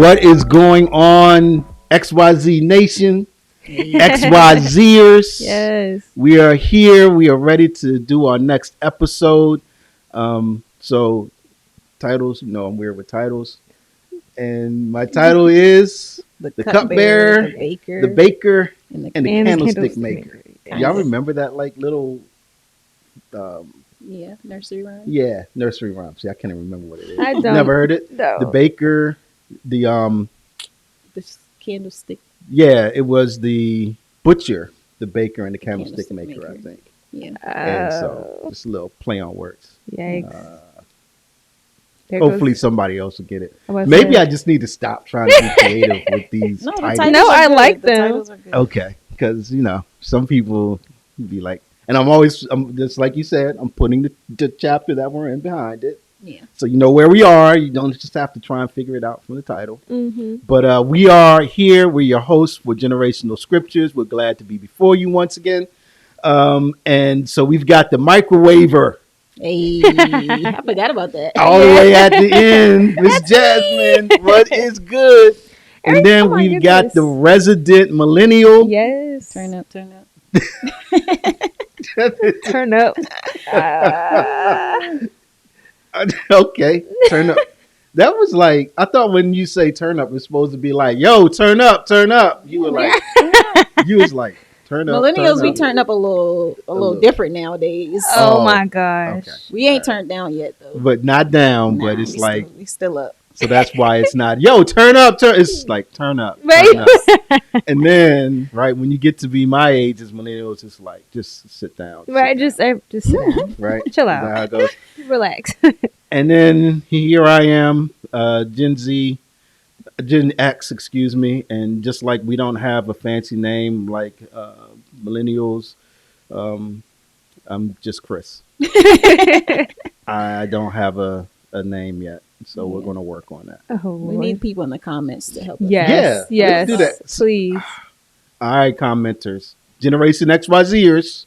What is going on, XYZ Nation, XYZers? Yes. We are here. We are ready to do our next episode. So, titles, I'm weird with titles. And my title is The Cupbearer, the Baker, and the Candlestick Maker. Kinda. Y'all remember that little... nursery rhyme. Yeah, nursery rhyme. See, I can't even remember what it is. I don't. Never heard it? No. The Baker, the Candlestick. Yeah, it was the butcher, the baker, and the candlestick maker, I think. Yeah. And so, just a little play on words. Yikes. Hopefully, somebody else will get it. I Maybe I just need to stop trying to be creative with these titles. No, I like The them. titles are good. Okay, because some people be like, and I'm just like you said, I'm putting the chapter that we're in behind it. Yeah. So you know where we are. You don't just have to try and figure it out from the title. Mm-hmm. But we are here. We're your hosts for Generational Scriptures. We're glad to be before you once again. And so we've got the microwaver Hey, I forgot about that. all the way at the end. Miss Jasmine, what is good? And then my we've got goodness. the resident millennial. Yes. Turn up. Turn up. Okay, turn up. That was like, I thought when you say turn up, it's supposed to be like, yo, turn up, turn up. You were like, you was like, turn up. Millennials, we turn up a little different nowadays. Oh my gosh. Okay. We ain't turned down yet though. But not down, Nah, but it's like, we still up. so that's why it's not, yo, turn up, it's like, turn up. Right. Turn up. And then, right, when you get to be my age as millennials, it's like, just sit down. Right. Just sit down. Right. Chill Is that out. how it goes? Relax. And then here I am, Gen X, excuse me. And just like we don't have a fancy name like millennials, I'm just Chris. I don't have a name yet. So we're going to work on that. Oh, We need people in the comments to help us. Yes. Yeah, Yes. let's do that. Please. All right, commenters. Generation XYZers,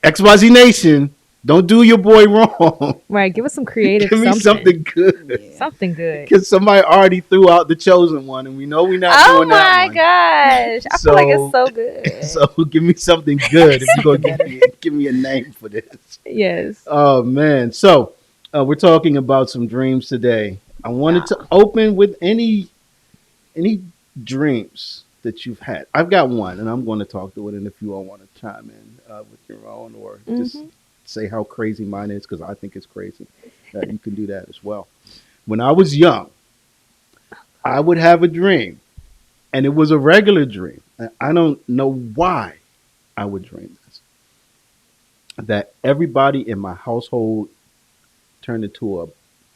XYZ Nation, don't do your boy wrong. Right. Give us some creative Give me something good. Yeah. Something good. Because somebody already threw out the chosen one, and we know we're not Oh doing that one. my gosh. I feel like it's so good. So give me something good if you're going to give me a name for this. Yes. Oh, man. So we're talking about some dreams today. I wanted to open with any dreams that you've had. I've got one, and I'm going to talk to it, and if you all want to chime in with your own or just say how crazy mine is, because I think it's crazy, you can do that as well. When I was young, I would have a dream, and it was a regular dream. I don't know why I would dream this. That everybody in my household turned into a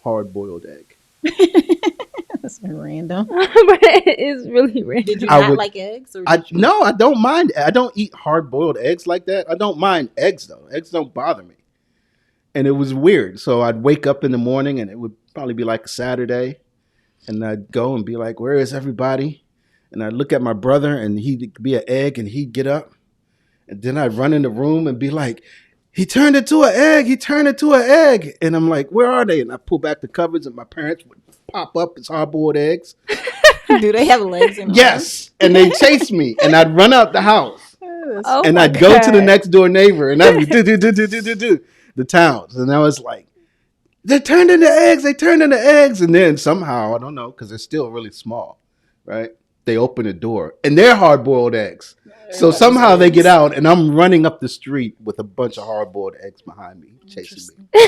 hard-boiled egg. That's random. But it's really random. Did you I not would- like eggs? Or No, I don't mind. I don't eat hard-boiled eggs like that. I don't mind eggs, though. Eggs don't bother me. And it was weird. So I'd wake up in the morning, and it would probably be like a Saturday, and I'd go and be like, where is everybody? And I'd look at my brother, and he'd be an egg, and he'd get up. And then I'd run in the room and be like, he turned into an egg. He turned into an egg. And I'm like, where are they? And I pull back the covers, and my parents would pop up as hard-boiled eggs. Do they have legs and Yes. And they chase me, and I'd run out the house. arms? Oh And my I'd go to the God. next door neighbor, and I'd be do the towns. And I was like, they turned into eggs. They turned into eggs. And then somehow, I don't know, because they're still really small, right? They open the door, and they're hard-boiled eggs. So somehow they get out, and I'm running up the street with a bunch of hard-boiled eggs behind me, chasing me.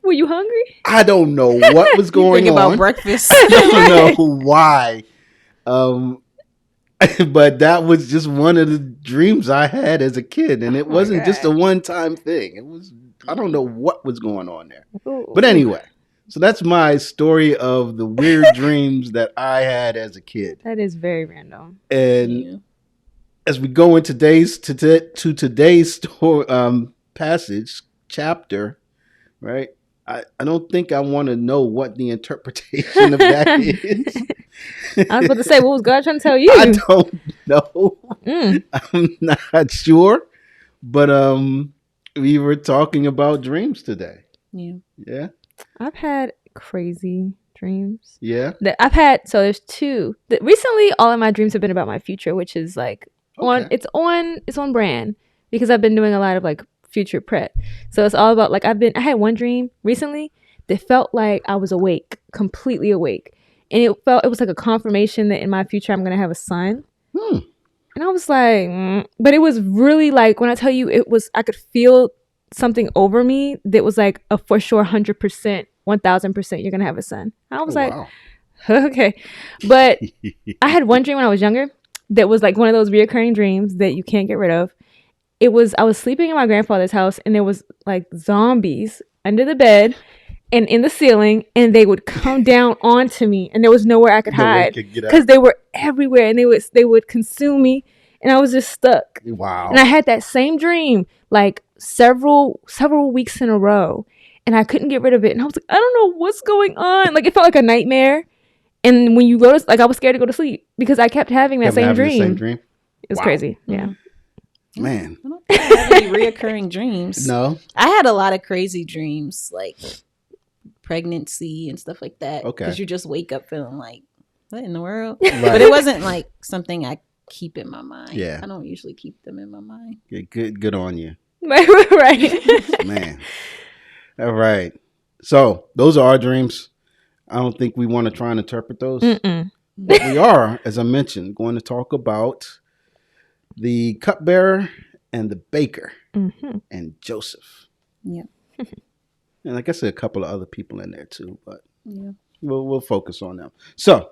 Were you hungry? I don't know what was going Think on. about breakfast. I don't know why. But that was just one of the dreams I had as a kid, and it Oh my wasn't just a God. one-time thing. It was, I don't know what was going on there. Ooh. But anyway, so that's my story of the weird dreams that I had as a kid. That is very random. And Yeah. as we go in today's story, passage chapter, right? I don't think I want to know what the interpretation of that is. I was about to say, what was God trying to tell you? I don't know. Mm. I'm not sure. But we were talking about dreams today. Yeah. Yeah. I've had crazy dreams Yeah. that I've had. So there's two. Recently, all of my dreams have been about my future, which is like Okay. it's on brand because I've been doing a lot of like future prep. So it's all about like I had one dream recently that felt like I was awake, completely awake, and it was like a confirmation that in my future I'm gonna have a son. And I was like, but it was really like when I tell you I could feel something over me that was like a for sure 100%, 1000% you're gonna have a son. I was like, wow. okay, but I had one dream when I was younger that was like one of those reoccurring dreams that you can't get rid of. I was sleeping in my grandfather's house and there was like zombies under the bed and in the ceiling, and they would come down onto me, and there was nowhere I could No way you hide could get out. because they were everywhere, and they would consume me, and I was just stuck. Wow. And I had that same dream like several weeks in a row, and I couldn't get rid of it. And I was like, I don't know what's going on. Like it felt like a nightmare. And when you go to like, I was scared to go to sleep because I kept having that same dream. The same dream. It was Wow. crazy. Yeah. Man. I don't think I have any reoccurring dreams. No. I had a lot of crazy dreams, like pregnancy and stuff like that. Okay. Because you just wake up feeling like, what in the world? Right. But it wasn't like something I keep in my mind. Yeah. I don't usually keep them in my mind. Yeah, good on you. Right. Man. All right. So those are our dreams. I don't think we want to try and interpret those. Mm-mm. But we are, as I mentioned, going to talk about the cupbearer and the baker Mm-hmm. and Joseph. Yeah. And I guess there are a couple of other people in there too, but Yeah. we'll focus on them. So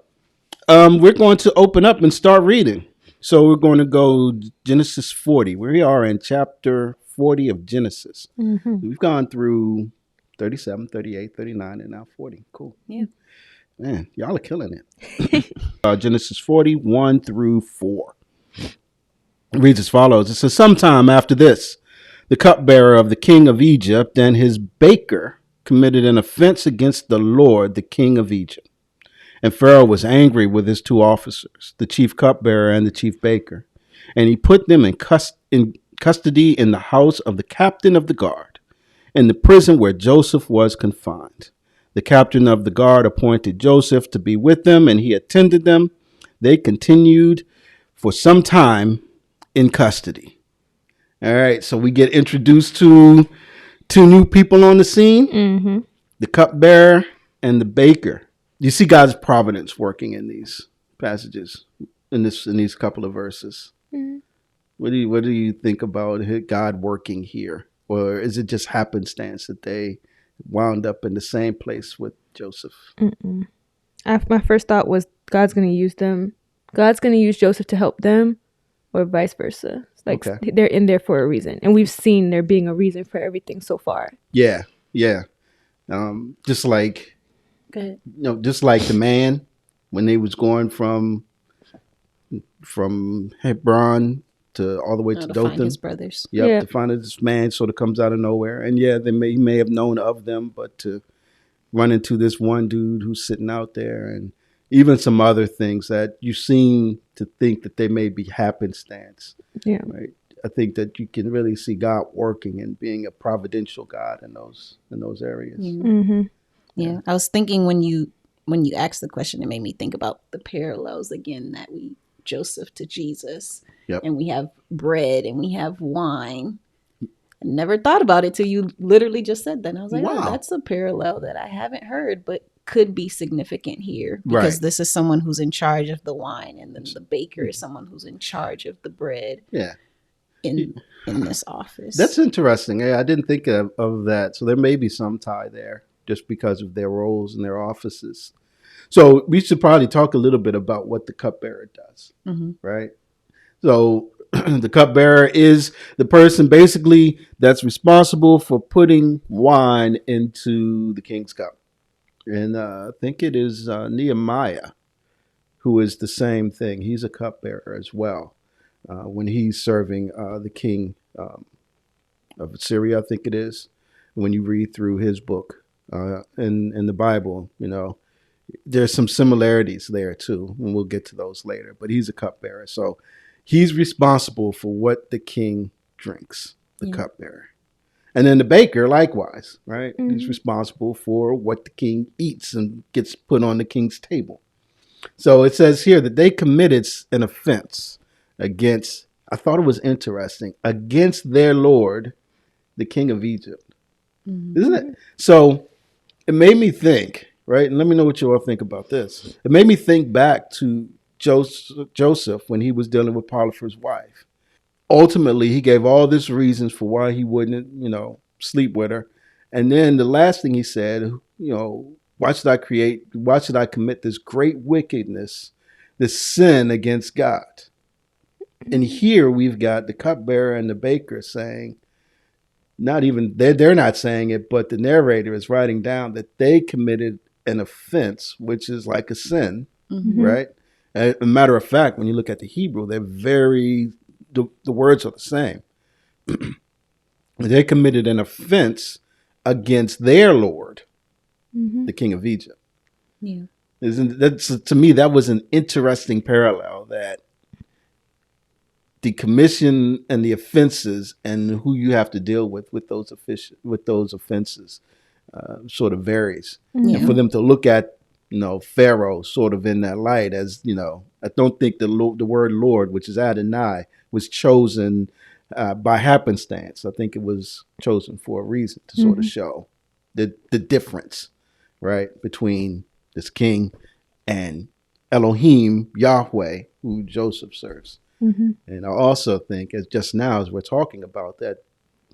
we're going to open up and start reading. So we're going to go Genesis 40. We are in chapter 40 of Genesis. Mm-hmm. We've gone through 37, 38, 39, and now 40. Cool. Yeah. Man, y'all are killing it. Genesis 40, 1 through 4. It reads as follows. It says, sometime after this, the cupbearer of the king of Egypt and his baker committed an offense against the Lord, the king of Egypt. And Pharaoh was angry with his two officers, the chief cupbearer and the chief baker. And he put them in custody in the house of the captain of the guard, in the prison where Joseph was confined. The captain of the guard appointed Joseph to be with them, and he attended them. They continued for some time in custody. All right, so we get introduced to two new people on the scene, Mm-hmm. the cupbearer and the baker. You see God's providence working in these passages, in these couple of verses. Mm-hmm. What do you think about God working here? Or is it just happenstance that they wound up in the same place with Joseph? Mm-mm. My first thought was God's going to use them. God's going to use Joseph to help them, or vice versa. It's like Okay. they're in there for a reason, and we've seen there being a reason for everything so far. Yeah. Just like Go ahead. just like the man when they was going from Hebron to all the way to To find Dothan. his brothers. Yep, Yeah. to find this man sort of comes out of nowhere. And yeah, he may have known of them, but to run into this one dude who's sitting out there, and even some other things that you seem to think that they may be happenstance. Yeah. Right. I think that you can really see God working and being a providential God in those areas. Mm-hmm. Yeah. I was thinking when you asked the question, it made me think about the parallels again that Joseph to Jesus. Yep. And we have bread and we have wine. I never thought about it till you literally just said that. And I was like, Wow. oh, that's a parallel that I haven't heard, but could be significant here. Because Right. this is someone who's in charge of the wine, and then the baker is someone who's in charge of the bread Yeah. in this office. That's interesting. Yeah, I didn't think of that. So there may be some tie there just because of their roles in their offices. So we should probably talk a little bit about what the cupbearer does, right? So the cupbearer is the person basically that's responsible for putting wine into the king's cup. And I think it is Nehemiah who is the same thing. He's a cupbearer as well. When he's serving the king of Assyria, I think it is. When you read through his book in the Bible, there's some similarities there too, and we'll get to those later. But he's a cupbearer, so he's responsible for what the king drinks, the cupbearer. And then the baker, likewise, right, is Mhm. responsible for what the king eats and gets put on the king's table. So it says here that they committed an offense against, I thought it was interesting, against their Lord, the king of Egypt. Isn't it? So it made me think, right? And let me know what you all think about this. It made me think back to Joseph when he was dealing with Potiphar's wife. Ultimately, he gave all these reasons for why he wouldn't, sleep with her. And then the last thing he said, why should I commit this great wickedness, this sin against God? And here we've got the cupbearer and the baker saying, not even they're not saying it, but the narrator is writing down that they committed an offense, which is like a sin, right? As a matter of fact, when you look at the Hebrew, the words are the same. They committed an offense against their Lord, the king of Egypt. Yeah. Isn't that, to me, that was an interesting parallel, that the commission and the offenses and who you have to deal with those offenses sort of varies. Yeah. And for them to look at Pharaoh sort of in that light, as I don't think the word Lord, which is Adonai, was chosen by happenstance. I think it was chosen for a reason to sort of show the difference, right, between this king and Elohim, Yahweh, who Joseph serves. And I also think, as just now, as we're talking about that,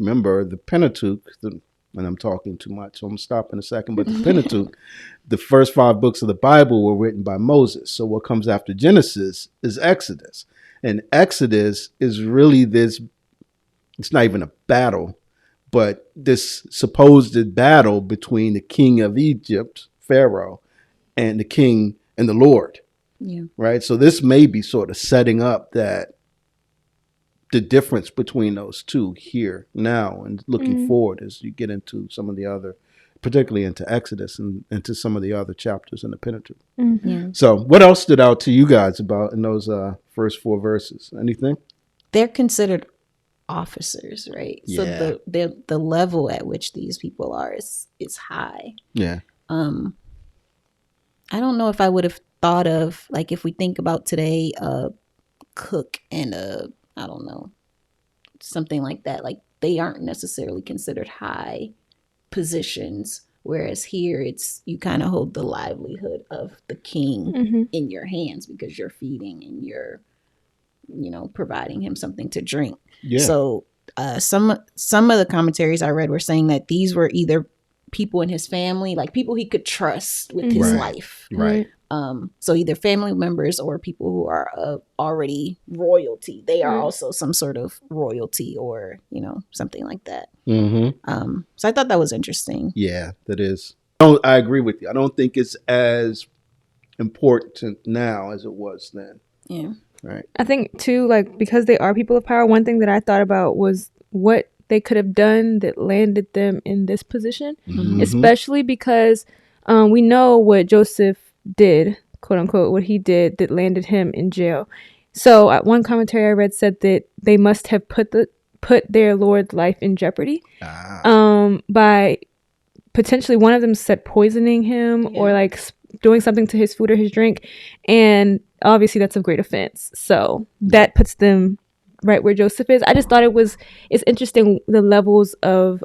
remember the Pentateuch, and I'm talking too much, so I'm going to stop in a second, but the Pentateuch, the first 5 books of the Bible were written by Moses. So what comes after Genesis is Exodus. And Exodus is really this, it's not even a battle, but this supposed battle between the king of Egypt, Pharaoh, and the king and the Lord. Yeah. Right. So this may be sort of setting up that the difference between those two here now and looking forward as you get into some of the other, particularly into Exodus and into some of the other chapters in the Pentateuch. Yeah. So what else stood out to you guys about in those first 4 verses? Anything? They're considered officers, right? Yeah. So the level at which these people are is high. Yeah. I don't know if I would have thought of, like, if we think about today, a cook and I don't know, something like that. Like, they aren't necessarily considered high positions, whereas here it's, you kind of hold the livelihood of the king in your hands because you're feeding and you're, providing him something to drink. Yeah. So some of the commentaries I read were saying that these were either people in his family, like people he could trust with his life. Right. So either family members or people who are already royalty. They are also some sort of royalty, or something like that. So I thought that was interesting. Yeah, that is. I agree with you. I don't think it's as important now as it was then. Yeah. Right. I think too, like, because they are people of power, one thing that I thought about was what they could have done that landed them in this position, especially because we know what Joseph did, quote unquote, what he did that landed him in jail. So one commentary I read said that they must have put their Lord's life in jeopardy by potentially, one of them said poisoning him or like doing something to his food or his drink, and obviously that's a great offense. So that puts them right where Joseph is. I just thought it's interesting the levels of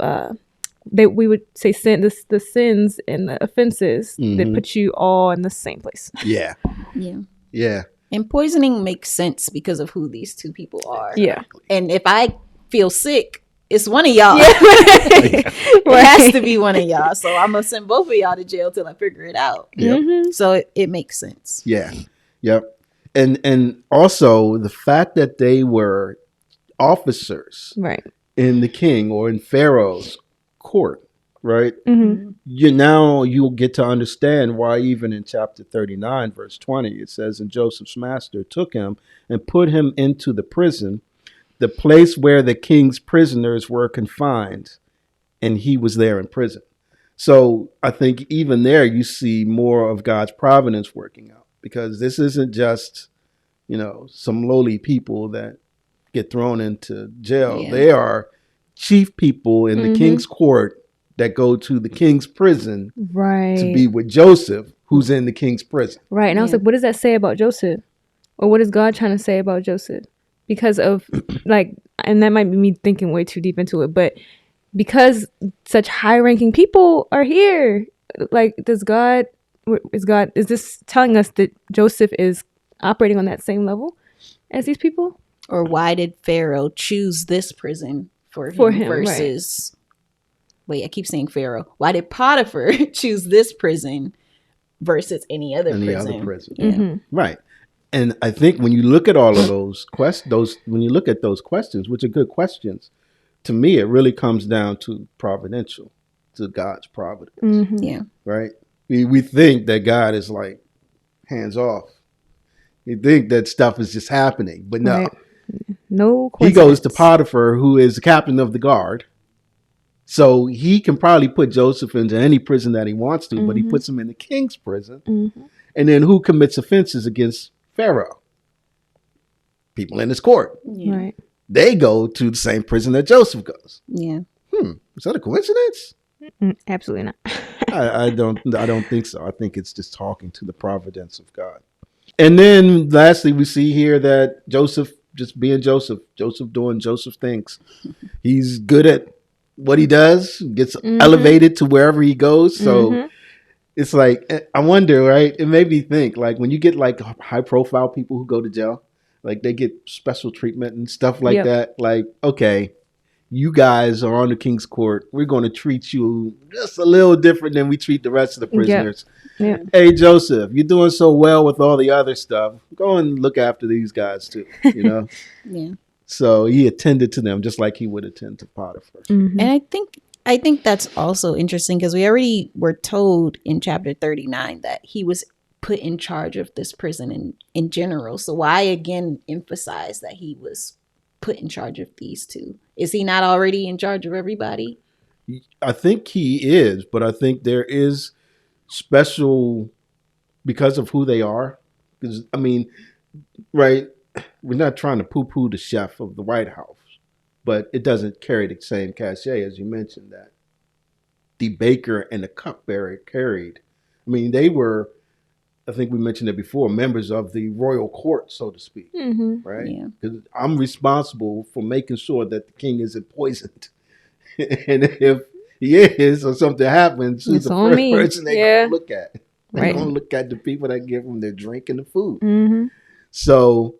we would say the sins and the offenses that put you all in the same place. Yeah. Yeah. Yeah. And poisoning makes sense because of who these two people are. Yeah. And if I feel sick, it's one of y'all. It has to be one of y'all. So I'm going to send both of y'all to jail till I figure it out. Yep. So it makes sense. Yeah. Yep. And also the fact that they were officers right in the king or in Pharaoh's court, right? You'll get to understand why even in chapter 39, verse 20, it says, and Joseph's master took him and put him into the prison, the place where the king's prisoners were confined, and he was there in prison. So I think even there you see more of God's providence working out, because this isn't just, some lowly people that get thrown into jail. Yeah. They are chief people in the Mhm. king's court that go to the king's prison Right. to be with Joseph, who's in the king's prison. Right. And I was Yeah. like, what does that say about Joseph? Or what is God trying to say about Joseph? Because of, like, and that might be me thinking way too deep into it, but because such high ranking people are here, like, is this telling us that Joseph is operating on that same level as these people? Or why did Pharaoh choose this prison for him, right. versus wait, I keep saying Pharaoh. Why did Potiphar choose this prison versus any other prison? Yeah. Mm-hmm. Right. And I think when you look at all of those when you look at those questions, which are good questions, to me, it really comes down to providential, to God's providence. Mm-hmm. Yeah. Right? We think that God is like hands off. You think that stuff is just happening, but no. Right. No He coincidence. goes to Potiphar, who is the captain of the guard. So he can probably put Joseph into any prison that he wants to, but he puts him in the king's prison. Mm-hmm. And then who commits offenses against Pharaoh? People in his court. Yeah. Right. They go to the same prison that Joseph goes. Yeah. Is that a coincidence? Absolutely not. I don't think so. I think it's just talking to the providence of God. And then lastly, we see here that Joseph just being Joseph doing Joseph things. He's good at what he does, gets elevated to wherever he goes. So it's like, I wonder, right? It made me think, like, when you get like high profile people who go to jail, like they get special treatment and stuff like that. Like, okay, you guys are on the king's court. We're going to treat you just a little different than we treat the rest of the prisoners. Yeah. Hey, Joseph, you're doing so well with all the other stuff. Go and look after these guys too, you know? Yeah. So he attended to them just like he would attend to Potiphar. Mm-hmm. And I think that's also interesting because we already were told in chapter 39 that he was put in charge of this prison in general. So why again emphasize that he was put in charge of these two? Is he not already in charge of everybody? I think he is, but I think there is special because of who they are. Because, I mean, right, we're not trying to poo-poo the chef of the White House, but it doesn't carry the same cachet as you mentioned that the baker and the cupbearer carried. I mean, they were, I think we mentioned it before, members of the royal court, so to speak, right? Yeah. Because I'm responsible for making sure that the king isn't poisoned. And if he is or something happens, who's the first person they're going to look at? They're going to look at the people that give them their drink and the food. Mm-hmm. So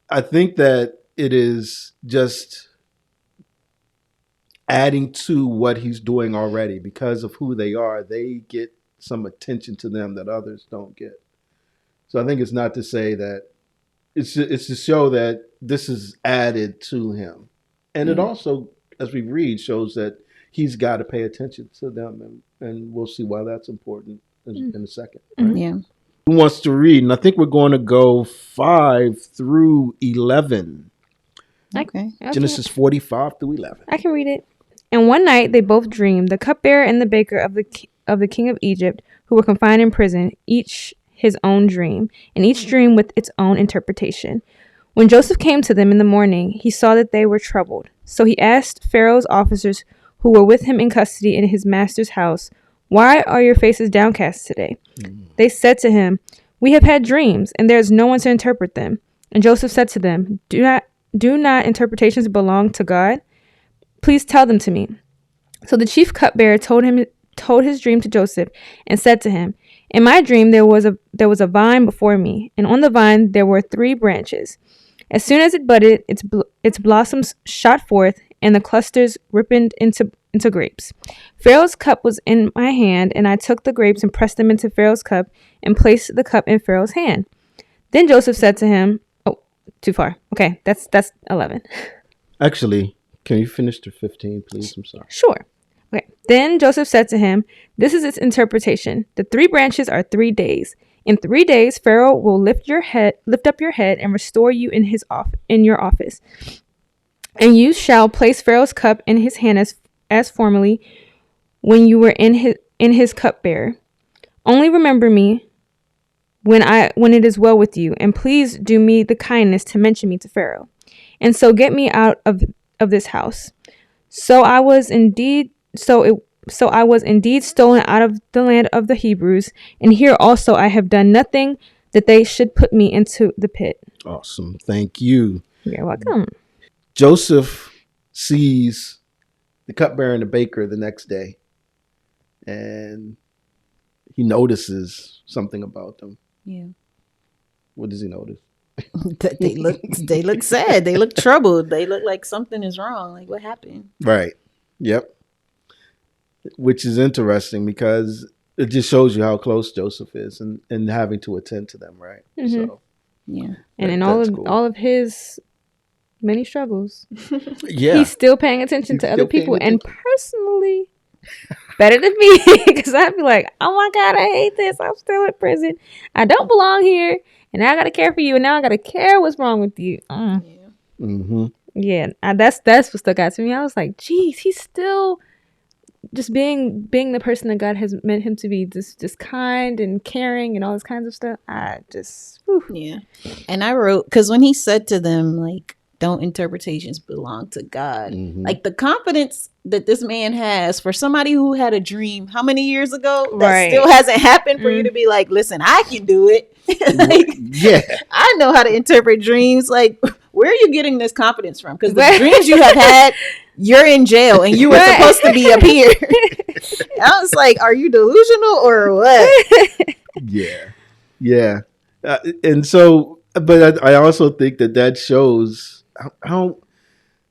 I think that it is just adding to what he's doing already because of who they are. They get some attention to them that others don't get. So I think it's not to say that it's to show that this is added to him. And it also, as we read, shows that he's got to pay attention to them. And we'll see why that's important in a second. Right? Yeah. Who wants to read? And I think we're going to go 5 through 11. Okay. Genesis 45 through 11. I can read it. And one night they both dreamed, the cupbearer and the baker of the king of Egypt, who were confined in prison, each his own dream, and each dream with its own interpretation. When Joseph came to them in the morning, he saw that they were troubled. So he asked Pharaoh's officers who were with him in custody in his master's house, "Why are your faces downcast today?" They said to him, "We have had dreams, and there is no one to interpret them." And Joseph said to them, Do not interpretations belong to God? Please tell them to me." So the chief cupbearer told his dream to Joseph and said to him, "In my dream there was a vine before me, and on the vine there were 3 branches. As soon as it budded, its blossoms shot forth, and the clusters ripened into grapes. Pharaoh's cup was in my hand, and I took the grapes and pressed them into Pharaoh's cup and placed the cup in Pharaoh's hand." Then Joseph said to him, "Oh, too far. Okay, that's 11. Actually, can you finish to 15, please? I'm sorry. Sure. Okay. Then Joseph said to him, "This is its interpretation. The 3 branches are 3 days. In 3 days, Pharaoh will lift up your head and restore you in your office. And you shall place Pharaoh's cup in his hand as formerly when you were in his cupbearer. Only remember me when it is well with you, and please do me the kindness to mention me to Pharaoh, and so get me out of this house." So I was indeed so I was indeed stolen out of the land of the Hebrews, and here also I have done nothing that they should put me into the pit. Awesome. Thank you. You're welcome. Joseph sees the cupbearer and the baker the next day, and he notices something about them. Yeah. What does he notice? They look sad. They look troubled. They look like something is wrong. Like, what happened? Right. Yep. Which is interesting because it just shows you how close Joseph is and having to attend to them, right? Mhm. So Yeah. And in that's cool. all of his many struggles, Yeah. he's still paying attention He's to still other people, paying and personally, better than me, because I'd be like, oh my God, I hate this. I'm still in prison. I don't belong here, and now I gotta care for you, and now I gotta care what's wrong with you. Yeah. Mm-hmm. Yeah, that's what stuck out to me. I was like, geez, he's still just being the person that God has meant him to be, just kind and caring and all this kinds of stuff. I just, whew. Yeah. And I wrote, because when he said to them, like, don't interpretations belong to God? Mhm. Like, the confidence that this man has for somebody who had a dream how many years ago that Right. still hasn't happened for you to be like, listen, I can do it. Like, Yeah. I know how to interpret dreams. Like, where are you getting this confidence from? Because the Right. dreams you have had, you're in jail and you were Right. supposed to be up here. I was like, are you delusional or what? Yeah. Yeah. And so, but I also think that shows how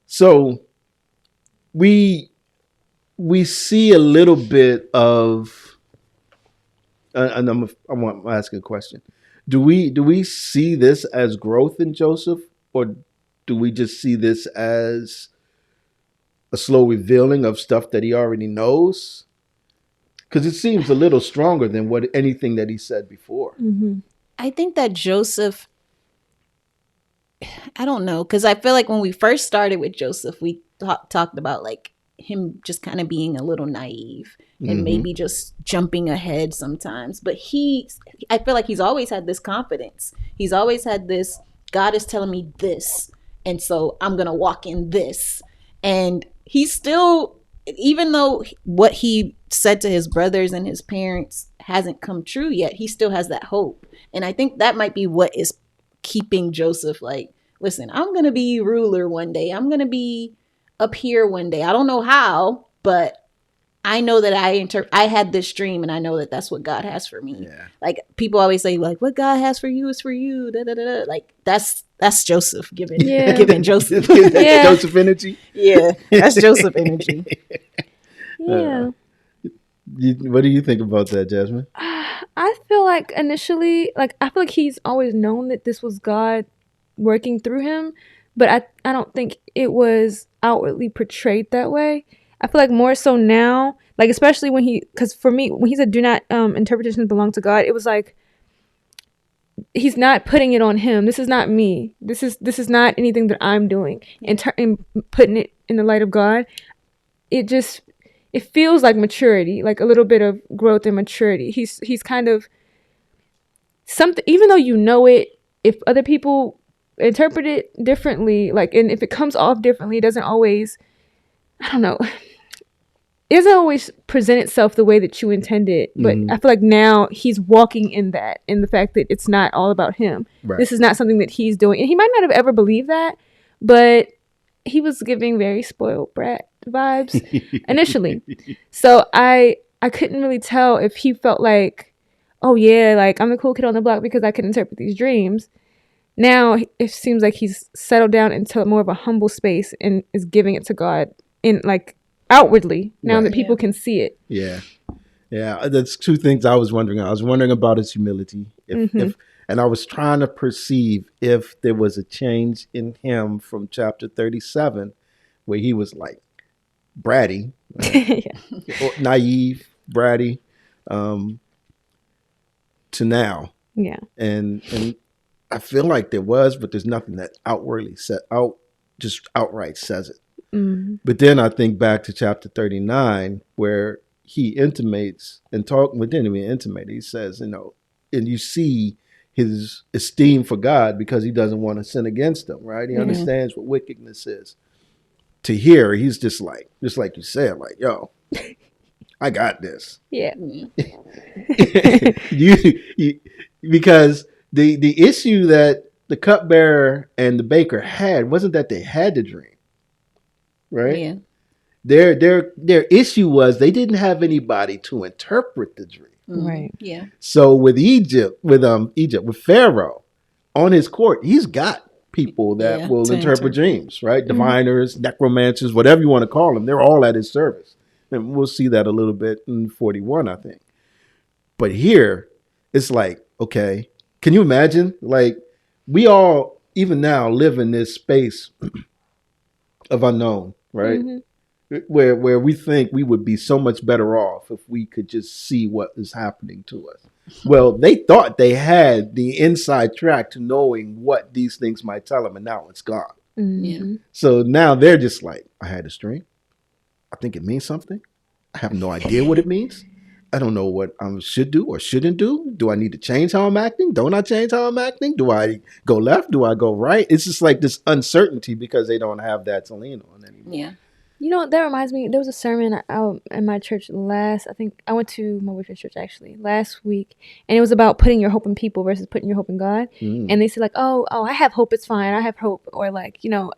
so we see a little bit of, and I'm asking a question. Do we see this as growth in Joseph, or do we just see this as a slow revealing of stuff that he already knows? Because it seems a little stronger than anything that he said before. Mm-hmm. I think that Joseph, I don't know, because I feel like when we first started with Joseph, we talked about like him just kind of being a little naive and Mhm. maybe just jumping ahead sometimes. But I feel like he's always had this confidence. He's always had this, God is telling me this, and so I'm going to walk in this. And he's still, even though what he said to his brothers and his parents hasn't come true yet, he still has that hope. And I think that might be what is keeping Joseph like, listen, I'm going to be ruler one day. I'm going to be up here one day. I don't know how, but I know that I had this dream and I know that that's what God has for me. Yeah. Like, people always say like, what God has for you is for you. Da, da, da, da. Like, that's Joseph giving Joseph. That's Yeah. Joseph energy. Yeah, that's Joseph energy. Yeah. What do you think about that, Jasmine? I feel like initially, like, I feel like he's always known that this was God working through him, but I don't think it was outwardly portrayed that way. I feel like more so now, like, especially because for me, when he said, do not interpretations belong to God, it was like, he's not putting it on him. This is not me. This is not anything that I'm doing. And putting it in the light of God, it feels like maturity, like a little bit of growth and maturity. He's kind of something, even though you know it, if other people interpret it differently, like, and if it comes off differently, it doesn't always, I don't know, it doesn't always present itself the way that you intended. But I feel like now he's walking in the fact that it's not all about him. Right. This is not something that he's doing. And he might not have ever believed that, but he was giving very spoiled brat vibes initially. So I couldn't really tell if he felt like, oh yeah, like, I'm the cool kid on the block because I can interpret these dreams. Now it seems like he's settled down into more of a humble space and is giving it to God in, like, outwardly, now that people can see it. Yeah. That's two things I was wondering. I was wondering about his humility, if and I was trying to perceive if there was a change in him from chapter 37, where he was like bratty, or naive, bratty, to now. Yeah. And I feel like there was, but there's nothing that just outright says it. But then I think back to chapter 39, where he intimates and didn't even intimate. He says, and you see his esteem for God because he doesn't want to sin against him, right? He understands what wickedness is. to here, he's just like you said, like, yo, I got this. Yeah. you, because the issue that the cupbearer and the baker had wasn't that they had the dream, right? Yeah. Their issue was they didn't have anybody to interpret the dream. Right. Yeah. So with with Pharaoh on his court, he's got people that will interpret dreams, right? Diviners, necromancers, whatever you want to call them. They're all at his service. And we'll see that a little bit in 41, I think. But here, it's like, okay, can you imagine? Like, we all, even now, live in this space of unknown, right? Mm-hmm. Where we think we would be so much better off if we could just see what is happening to us. Well, they thought they had the inside track to knowing what these things might tell them, and now it's gone. Mm-hmm. Yeah. So now they're just like, I had a dream. I think it means something. I have no idea what it means. I don't know what I should do or shouldn't do. Do I need to change how I'm acting? Don't I change how I'm acting? Do I go left? Do I go right? It's just like this uncertainty because they don't have that to lean on anymore. Yeah. You know, that reminds me, there was a sermon out in my church I think I went to my boyfriend's church actually last week, and it was about putting your hope in people versus putting your hope in God. And they said like, oh, I have hope, it's fine, I have hope, or like, you know,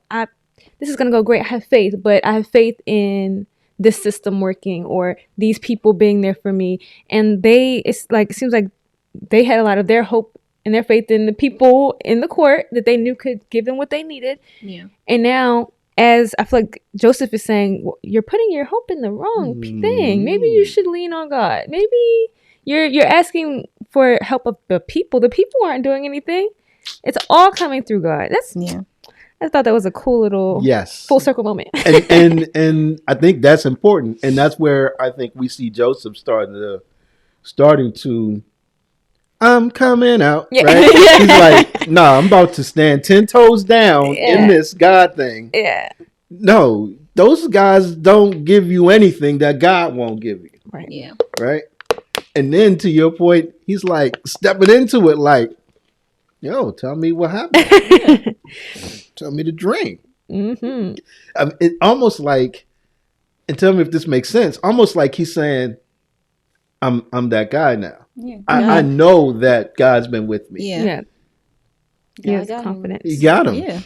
this is gonna go great, I have faith, but I have faith in this system working or these people being there for me. And it seems like they had a lot of their hope and their faith in the people in the court that they knew could give them what they needed. Yeah. And now, as I feel like Joseph is saying, well, you're putting your hope in the wrong thing. Maybe you should lean on God. Maybe you're asking for help of the people. The people aren't doing anything. It's all coming through God. I thought that was a cool little full circle moment. and I think that's important. And that's where I think we see Joseph starting to I'm coming out. Yeah. Right? He's like, nah, I'm about to stand 10 toes down in this God thing. Yeah. No, those guys don't give you anything that God won't give you. Right. Yeah. Right? And then to your point, he's like stepping into it like, yo, tell me what happened. Tell me the dream. Mm-hmm. It almost like, and tell me if this makes sense, almost like he's saying, I'm that guy now. Yeah. I know that God's been with me. Yeah. He has got him. confidence. He got him. Yeah.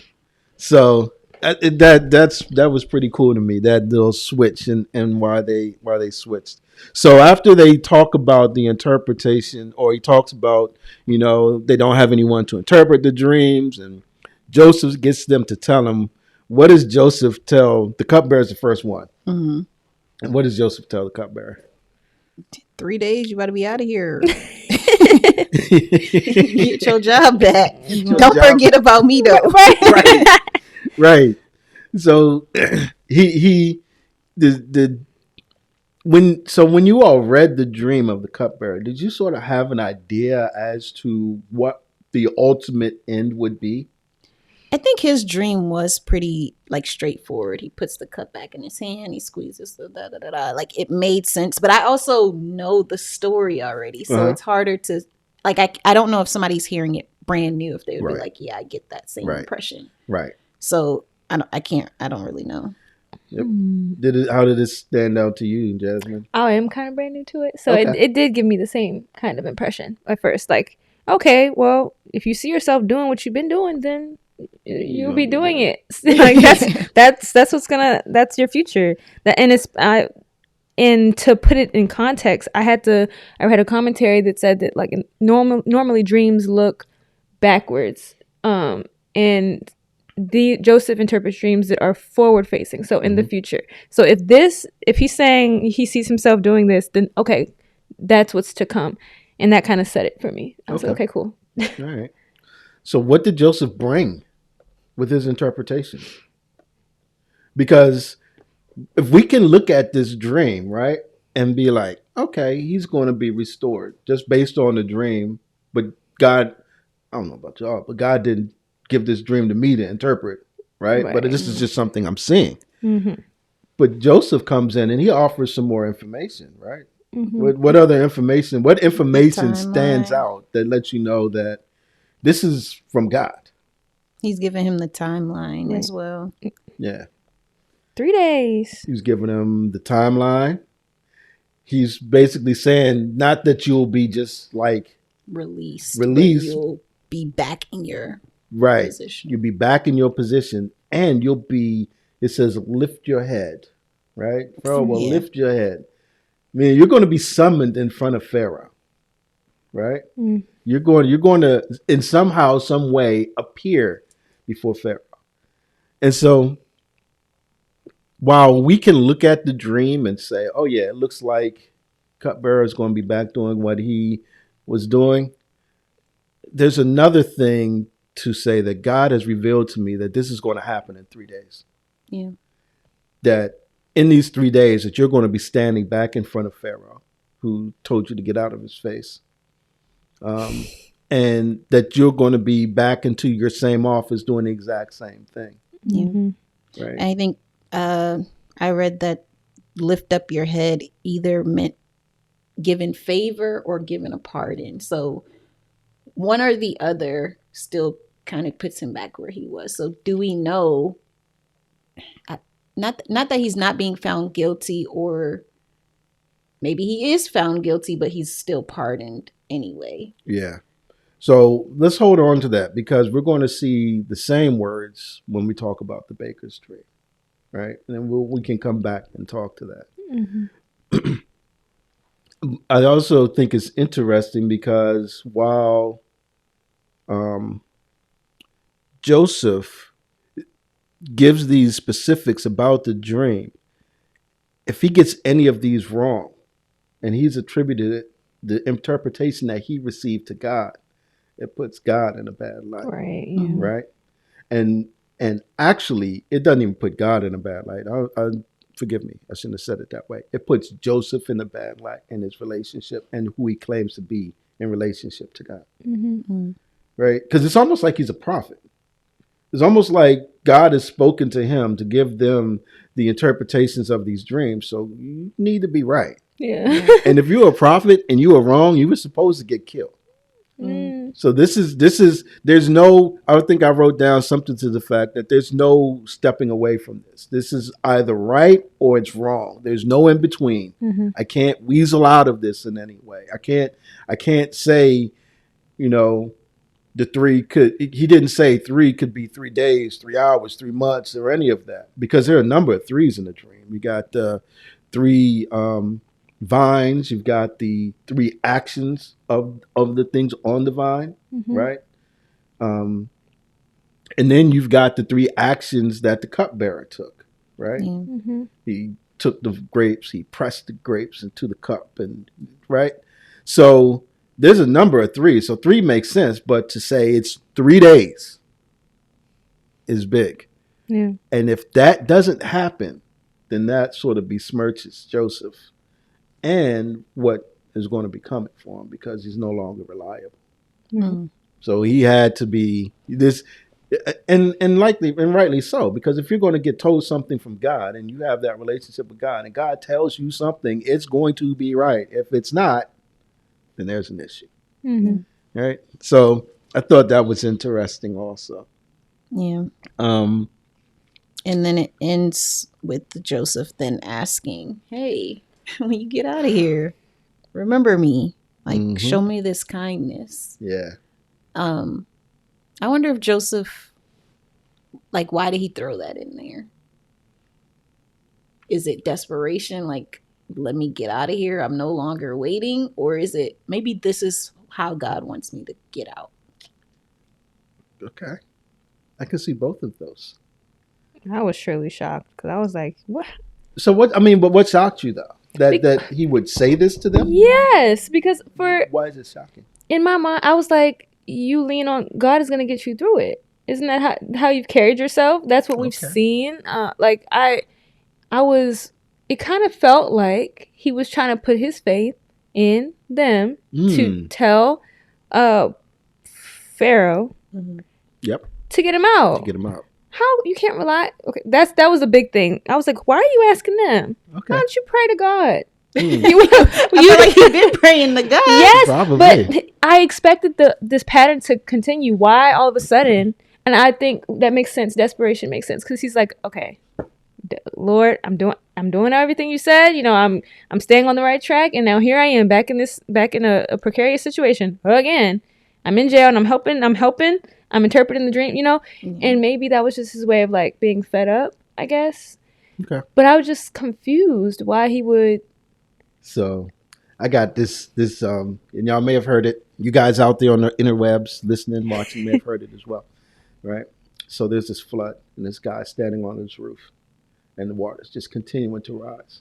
So that was pretty cool to me, that little switch and why they switched. So after they talk about the interpretation, or he talks about, you know, they don't have anyone to interpret the dreams, and Joseph gets them to tell him, what does Joseph tell the cupbearer? Is the first one. Mm-hmm. And what does Joseph tell the cupbearer? 3 days, you better be out of here. Get your job back. Don't forget about me though. Right. So when you all read the dream of the cupbearer, did you sort of have an idea as to what the ultimate end would be? I think his dream was pretty like straightforward. He puts the cup back in his hand, he squeezes the da da da da. Like it made sense, but I also know the story already, so it's harder to like. I don't know if somebody's hearing it brand new if they would be like, yeah, I get that same impression. Right. So I don't really know. Yep. How did it stand out to you, Jasmine? I am kind of brand new to it, so it did give me the same kind of impression at first. Like, okay, well, if you see yourself doing what you've been doing, then you'll be doing it. Like that's your future. And to put it in context, I read a commentary that said that like normally dreams look backwards, and Joseph interprets dreams that are forward facing, so in the future. So if he's saying he sees himself doing this, then okay, that's what's to come, and that kind of set it for me. I was like, okay, cool. All right. So what did Joseph bring with his interpretation? Because if we can look at this dream, right, and be like, okay, he's going to be restored just based on the dream, but God, I don't know about y'all, but God didn't give this dream to me to interpret, right? But this is just something I'm seeing. Mm-hmm. But Joseph comes in and he offers some more information, right? Mm-hmm. What other information? What information stands out that lets you know that this is from God? He's giving him the timeline as well. Yeah. 3 days. He's giving them the timeline. He's basically saying not that you'll be just like Released. Released. But you'll be back in your right. position. You'll be back in your position, and you'll be. It says, "Lift your head." Right, Pharaoh will Yeah. lift your head. I mean, you're going to be summoned in front of Pharaoh. Right, you're going to in somehow, some way appear before Pharaoh, and so. While we can look at the dream and say, "Oh yeah, it looks like Cupbearer is going to be back doing what he was doing," there's another thing to say that God has revealed to me that this is going to happen in 3 days. Yeah. That in these 3 days that you're going to be standing back in front of Pharaoh, who told you to get out of his face, and that you're going to be back into your same office doing the exact same thing. Yeah. Mm-hmm. Right. I think I read that lift up your head either meant given favor or given a pardon. So one or the other still kind of puts him back where he was. So do we know, not that he's not being found guilty, or maybe he is found guilty, but he's still pardoned anyway. Yeah. So let's hold on to that, because we're going to see the same words when we talk about the baker's tree. Right. And then we can come back and talk to that. Mm-hmm. I also think it's interesting because while Joseph gives these specifics about the dream, if he gets any of these wrong and he's attributed the interpretation that he received to God, it puts God in a bad light. Right. Yeah. Right. And actually, it doesn't even put God in a bad light. Forgive me, I shouldn't have said it that way. It puts Joseph in a bad light in his relationship and who he claims to be in relationship to God. Mm-hmm. Right? Because it's almost like he's a prophet. It's almost like God has spoken to him to give them the interpretations of these dreams. So you need to be right. Yeah. And if you're a prophet and you are wrong, you were supposed to get killed. Mm. So there's no, I think I wrote down something to the fact that there's no stepping away from this. This is either right or it's wrong. There's no in between. Mm-hmm. I can't weasel out of this in any way. I can't say, the he didn't say 3 could be 3 days, 3 hours, 3 months, or any of that, because there are a number of threes in the dream. We got 3 vines. You've got the 3 actions of the things on the vine, Mm-hmm. right? And then you've got the 3 actions that the cupbearer took, right? Yeah. Mm-hmm. He took the grapes, he pressed the grapes into the cup, and right. So there's a number of 3. So 3 makes sense, but to say it's 3 days is big. Yeah. And if that doesn't happen, then that sort of besmirches Joseph and what is going to be coming for him, because he's no longer reliable. Mm. So he had to be this, and rightly so, because if you're going to get told something from God and you have that relationship with God and God tells you something, it's going to be right. If it's not, then there's an issue. Mm-hmm. Right? So I thought that was interesting also. Yeah. And then it ends with Joseph then asking, "Hey, when you get out of here, remember me. Like, show me this kindness." Yeah. I wonder if Joseph, like, why did he throw that in there? Is it desperation? Like, let me get out of here, I'm no longer waiting? Or is it maybe this is how God wants me to get out? Okay. I can see both of those. I was surely shocked because I was like, "What?" So what shocked you though? That he would say this to them? Yes, because Why is it shocking? in my mind, I was like, "You lean on God is gonna get you through it. Isn't that how you've carried yourself? That's what we've seen." It kind of felt like he was trying to put his faith in them to tell Pharaoh Yep. to get him out. To get him out. How you can't rely? Okay, that was a big thing. I was like, why are you asking them? Okay. Why don't you pray to God? I feel like you've been praying to God. Yes, Probably. but I expected this pattern to continue. Why all of a sudden? And I think that makes sense. Desperation makes sense because he's like, okay, Lord, I'm doing everything you said. I'm staying on the right track, and now here I am back in a precarious situation again. I'm in jail, and I'm helping. I'm interpreting the dream. And maybe that was just his way of like being fed up, I guess. Okay. But I was just confused why he would. So I got this, and y'all may have heard it. You guys out there on the interwebs listening, watching may have heard it as well, right? So there's this flood, and this guy standing on his roof, and the water's just continuing to rise.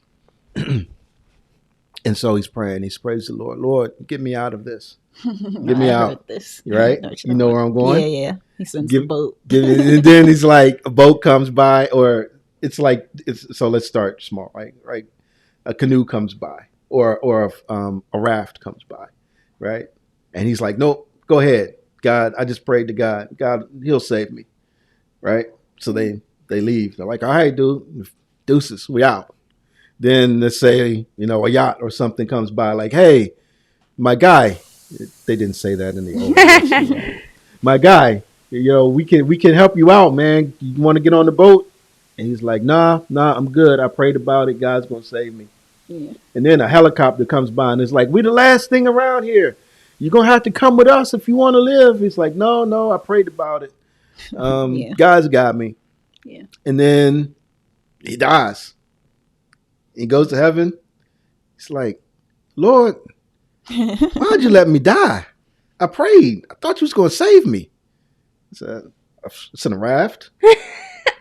And so he's praying. He prays the Lord, Lord, get me out of this. Get me out. Heard this. Right? You know where I'm going? Yeah. He sends a boat. And then he's like, a boat comes by, or so let's start small, right? Right. A canoe comes by, or a raft comes by, right? And he's like, nope, go ahead. God, I just prayed to God. God, he'll save me. Right? So they leave. They're like, all right, dude, deuces, we out. Then let's say, a yacht or something comes by, like, hey, my guy. They didn't say that in the old days. My guy, we can help you out, man. You want to get on the boat? And he's like, nah, I'm good. I prayed about it. God's gonna save me. Yeah. And then a helicopter comes by and it's like, we're the last thing around here. You're gonna have to come with us if you want to live. He's like, no, I prayed about it. Yeah. God's got me. Yeah. And then he dies. He goes to heaven. He's like, Lord, why'd you let me die? I prayed. I thought you was going to save me. I said, I sent a raft.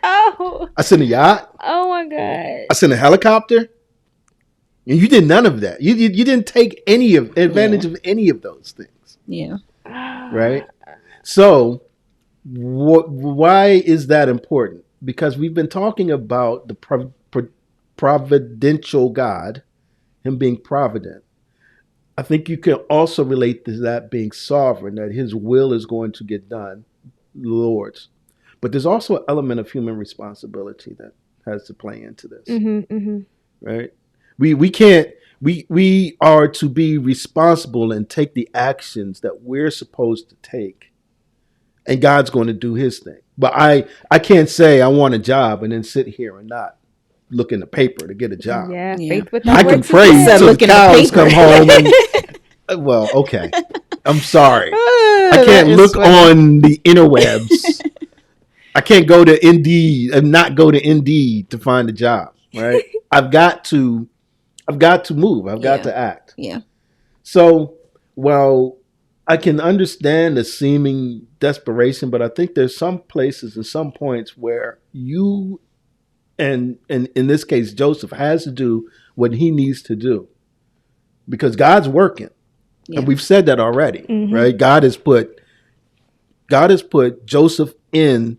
Oh. I sent a yacht. Oh my God. I sent a helicopter. And you did none of that. You didn't take any advantage of any of those things. Yeah. Right? So why is that important? Because we've been talking about the providential God, him being provident. I think you can also relate to that being sovereign, that his will is going to get done, Lord's. But there's also an element of human responsibility that has to play into this, right? We are to be responsible and take the actions that we're supposed to take, and God's going to do his thing. But I can't say I want a job and then sit here and not look in the paper to get a job. Yeah, Yeah. faith without I can works is pray dead. until the look in the cows paper. come home. And, well, okay. I'm sorry. I That can't is look funny. on the interwebs. I can't go to Indeed and not go to Indeed to find a job. Right? I've got to move. I've got to act. Yeah. So, well, I can understand the seeming desperation, but I think there's some places and some points where you and in this case Joseph has to do what he needs to do, because God's working. Yeah. And we've said that already, right? God has put Joseph in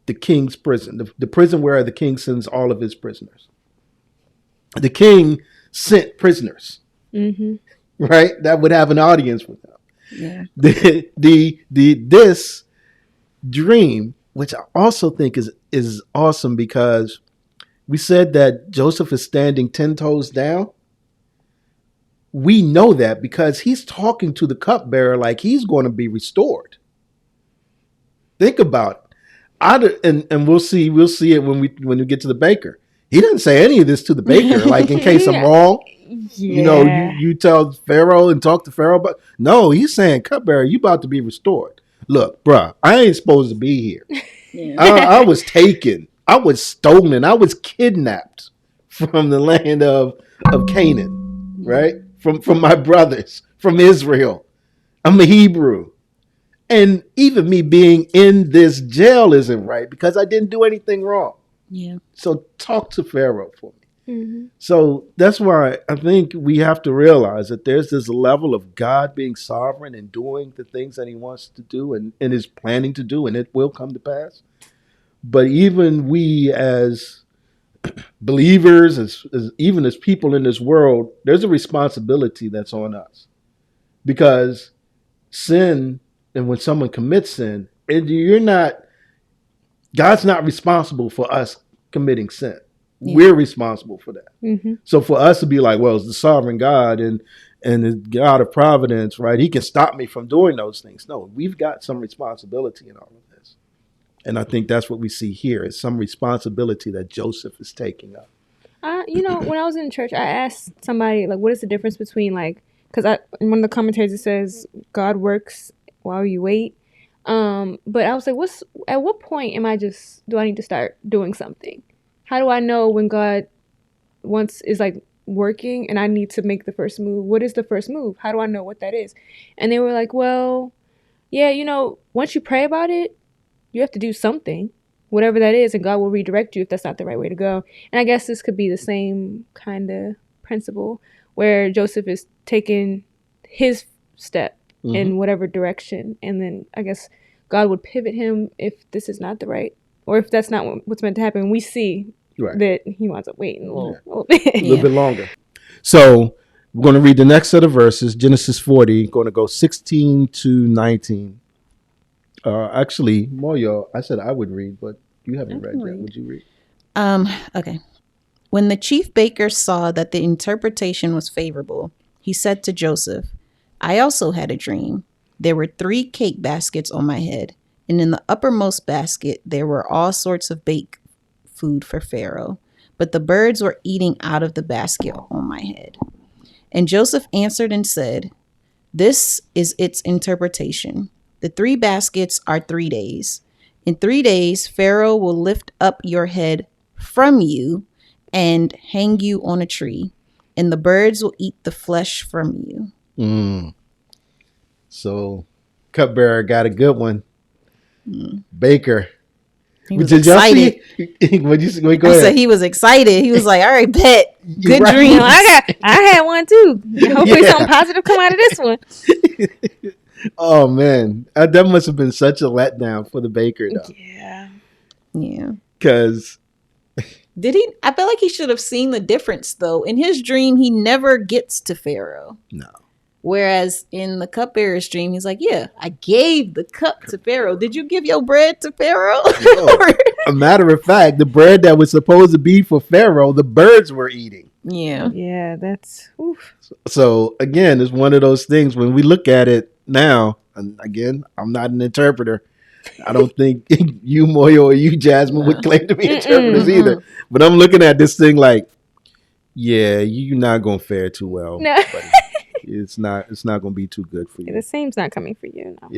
the king's prison, the prison where the king sends all of his prisoners. The king sent prisoners, right? That would have an audience with them. Yeah. This dream, which I also think is awesome, because we said that Joseph is standing 10 toes down. We know that because he's talking to the cupbearer like he's going to be restored. Think about it. And we'll see it when we get to the baker. He didn't say any of this to the baker, like in case I'm wrong. Yeah. You tell Pharaoh and talk to Pharaoh, but no, he's saying, cupbearer, you about to be restored. Look, bruh, I ain't supposed to be here. Yeah. I was taken. I was stolen. I was kidnapped from the land of Canaan, right? From my brothers, from Israel. I'm a Hebrew. And even me being in this jail isn't right because I didn't do anything wrong. Yeah. So talk to Pharaoh for me. So that's why I think we have to realize that there's this level of God being sovereign and doing the things that he wants to do and is planning to do, and it will come to pass. But even we as believers, even as people in this world, there's a responsibility that's on us. Because sin, and when someone commits sin, God's not responsible for us committing sin. Yeah. We're responsible for that. So for us to be like, well, it's the sovereign God and the God of providence, right? He can stop me from doing those things. No, we've got some responsibility in all of this. And I think that's what we see here is some responsibility that Joseph is taking up. When I was in church, I asked somebody like, "What is the difference between like?" Because in one of the commentaries it says God works while you wait. But I was like, at what point do I need to start doing something? How do I know when God is like working and I need to make the first move? What is the first move? How do I know what that is? And they were like, well, yeah, once you pray about it, you have to do something, whatever that is, and God will redirect you if that's not the right way to go. And I guess this could be the same kind of principle where Joseph is taking his step in whatever direction, and then I guess God would pivot him if this is not the right, or if that's not what's meant to happen. We see that he winds up waiting a little bit. A little bit longer. So we're going to read the next set of verses, Genesis 40, going to go 16 to 19. Actually, Moyo, I said I would read, but you haven't read yet. Would you read? Okay. When the chief baker saw that the interpretation was favorable, he said to Joseph, I also had a dream. There were 3 cake baskets on my head, and in the uppermost basket there were all sorts of baked food for Pharaoh, but the birds were eating out of the basket on my head. And Joseph answered and said, this is its interpretation. The 3 baskets are 3 days. In 3 days, Pharaoh will lift up your head from you and hang you on a tree, and the birds will eat the flesh from you. So, Cupbearer got a good one. Baker. He was excited. What'd you say? Wait, go I ahead. said he was excited. He was like, all right, bet. Good Right. dream. I had one too. Hopefully something positive come out of this one. Oh, man. That must have been such a letdown for the baker, though. Yeah. Because... Did he? I feel like he should have seen the difference, though. In his dream, he never gets to Pharaoh. No. Whereas in the cupbearer's dream, he's like, yeah, I gave the cup to Pharaoh. Did you give your bread to Pharaoh? No. A matter of fact, the bread that was supposed to be for Pharaoh, the birds were eating. Yeah. Yeah, that's... Oof. So, again, it's one of those things when we look at it now, and again, I'm not an interpreter. I don't think you, Moyo, or you, Jasmine, would claim to be interpreters either. But I'm looking at this thing like, yeah, you're not going to fare too well. No. Buddy. It's not going to be too good for you. The same's not coming for you. No.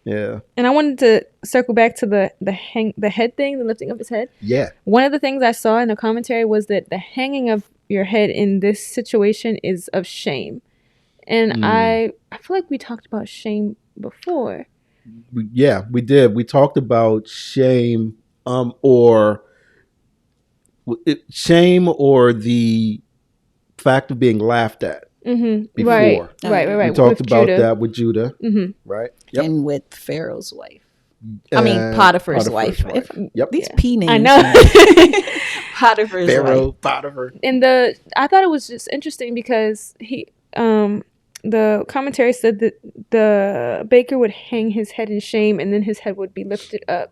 Yeah. And I wanted to circle back to the head thing, the lifting of his head. Yeah. One of the things I saw in the commentary was that the hanging of your head in this situation is of shame. And I feel like we talked about shame before. Yeah, we did. We talked about shame, or the fact of being laughed at before. Right. We talked with about Judah. that with Judah, right? Yep. And with Pharaoh's wife. I mean, Potiphar's wife. Yep. These P names. I know. Potiphar's Pharaoh, wife. Potiphar. And I thought it was just interesting because the commentary said that the baker would hang his head in shame and then his head would be lifted up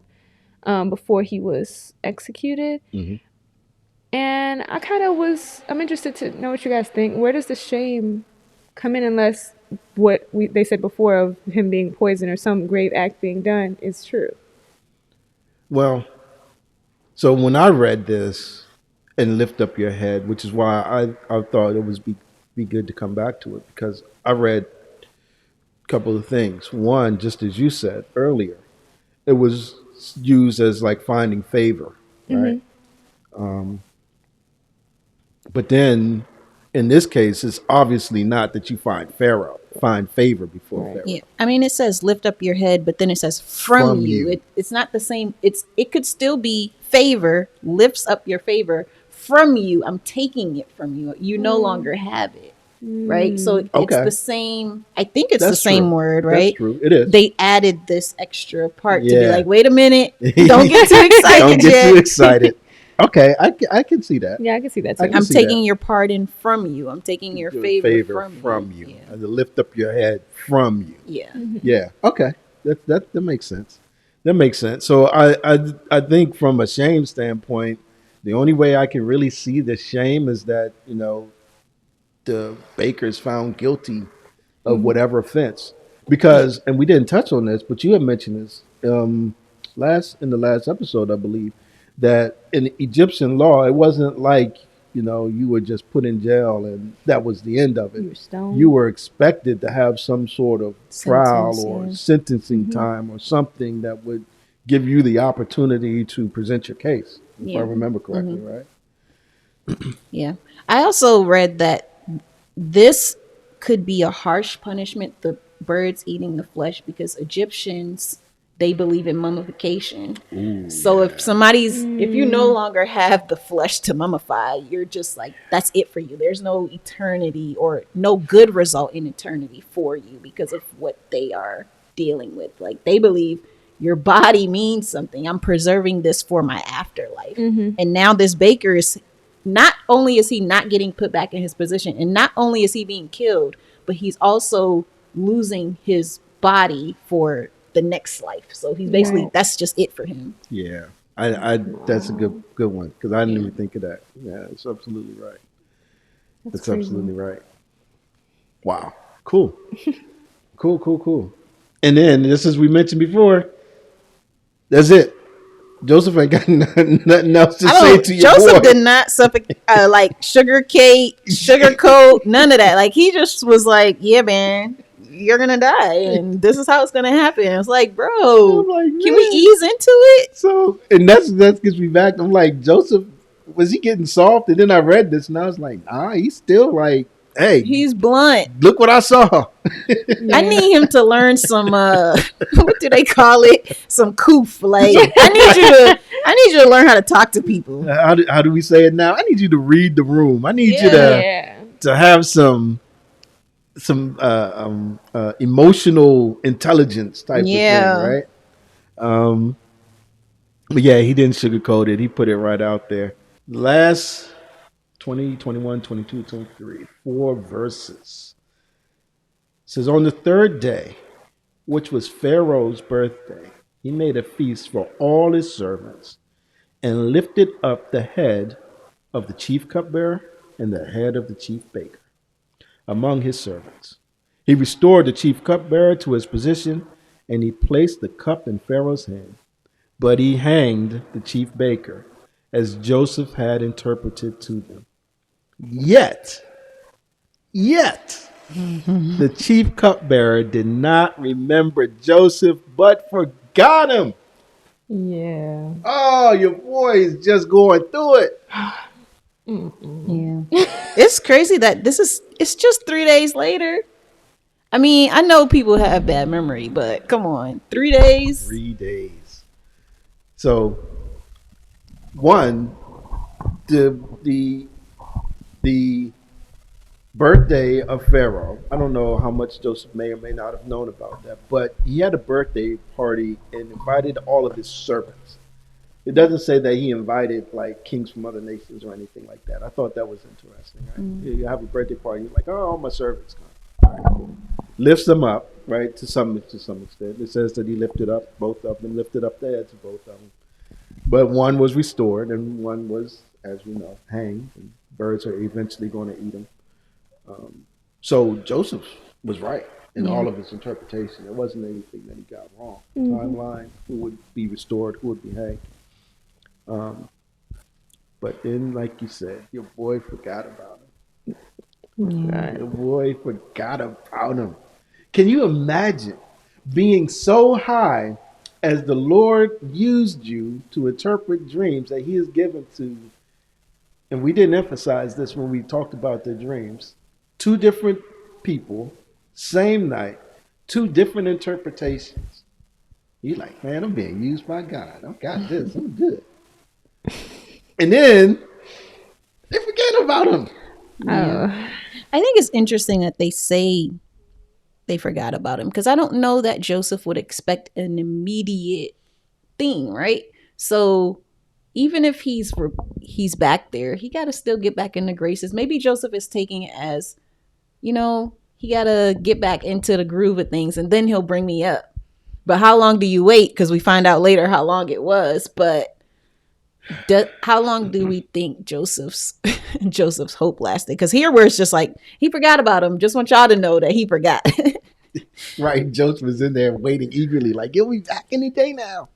before he was executed. And I'm interested to know what you guys think. Where does the shame come in unless what they said before of him being poisoned or some grave act being done is true? Well, so when I read this and lift up your head, which is why I thought it was be good to come back to it, because I read a couple of things. One, just as you said earlier, it was used as like finding favor, right? But then in this case, it's obviously not that you find favor before Pharaoh. Yeah. I mean, it says lift up your head, but then it says from you. It's not the same. It could still be favor, lifts up your favor from you. I'm taking it from you. You no longer have it. Right. So it's the same. I think it's the same word, right? That's true. It is. They added this extra part to be like, wait a minute. Don't get too excited. Don't get too excited. Okay, I can see that. Yeah, I can see that too. I'm taking your pardon from you. I'm taking your favor from you. Yeah. To lift up your head from you. Yeah. Yeah. Okay. That makes sense. That makes sense. So I think from a shame standpoint, the only way I can really see the shame is that, the baker's found guilty of whatever offense. Because, and we didn't touch on this, but you had mentioned this, in the last episode, I believe, that in Egyptian law, it wasn't like, you were just put in jail and that was the end of it. You were stoned. You were expected to have some sort of trial Sentence, or yeah. sentencing time or something that would give you the opportunity to present your case, if I Yeah. remember correctly, right? Yeah. I also read that this could be a harsh punishment, the birds eating the flesh, because Egyptians, they believe in mummification. Ooh, So yeah. if you no longer have the flesh to mummify, you're just like, that's it for you. There's no eternity or no good result in eternity for you because of what they are dealing with. Like, they believe your body means something. I'm preserving this for my afterlife. And now this baker is, not only is he not getting put back in his position, and not only is he being killed, but he's also losing his body for the next life. So he's basically, Right. that's just it for him. Yeah, I that's a good one because I didn't even think of that. Yeah, it's absolutely right. That's crazy. absolutely right. Wow, cool, cool. And then, just as we mentioned before, that's it. Joseph ain't got nothing else to say to your Joseph boy. did not like sugarcoat, none of that. Like, he just was like, yeah, man, you're gonna die, and this is how it's gonna happen. It's like, bro, I'm like, can we man. ease into it? So, and that gets me back. I'm like, Joseph, was he getting soft? And then I read this, and I was like, nah, he's still like, hey, He's blunt. look what I saw. I need him to learn some what do they call it? Some coof. Like, I need you to learn how to talk to people. How do we say it now? I need you to read the room. I need you Yeah. to have some emotional intelligence type of Yeah. thing, right? But yeah, he didn't sugarcoat it. He put it right out there. Last 20, 21, 22, 23, 4 verses. It says, on the third day, which was Pharaoh's birthday, he made a feast for all his servants and lifted up the head of the chief cupbearer and the head of the chief baker among his servants. He restored the chief cupbearer to his position, and he placed the cup in Pharaoh's hand. But he hanged the chief baker, as Joseph had interpreted to them. Yet, the chief cupbearer did not remember Joseph, but forgot him. Yeah. Oh, your boy is just going through it. Yeah. It's crazy that it's just 3 days later. I mean, I know people have bad memory, but come on, 3 days. 3 days. So, one, the birthday of Pharaoh. I don't know how much Joseph may or may not have known about that, but he had a birthday party and invited all of his servants. It doesn't say that he invited like kings from other nations or anything like that. I thought that was interesting. Right? You have a birthday party, you're like, oh, all my servants come. All right, cool. Lifts them up, right? To some extent, it says that he lifted up both of them, lifted up the heads of both of them. But one was restored, and one was, as we know, hanged. And birds are eventually going to eat him. So Joseph was right in all of his interpretation. There wasn't anything that he got wrong. Timeline, who would be restored, who would be hanged. But then, like you said, your boy forgot about him. Your boy forgot about him. Can you imagine being so high as the Lord used you to interpret dreams that he has given to, and we didn't emphasize this when we talked about the dreams, 2 different people, same night, 2 different interpretations. You're like, man, I'm being used by God. I got this. I'm good. And then they forget about him. Yeah. I think it's interesting that they say they forgot about him, because I don't know that Joseph would expect an immediate thing, right? So even if he's back there, he got to still get back in the graces. Maybe Joseph is taking it as, he got to get back into the groove of things, and then he'll bring me up. But how long do you wait? Because we find out later how long it was. But how long do we think Joseph's hope lasted? Because here where it's just like, he forgot about him. Just want y'all to know that he forgot. Right. Joseph was in there waiting eagerly, like, he'll be back any day now.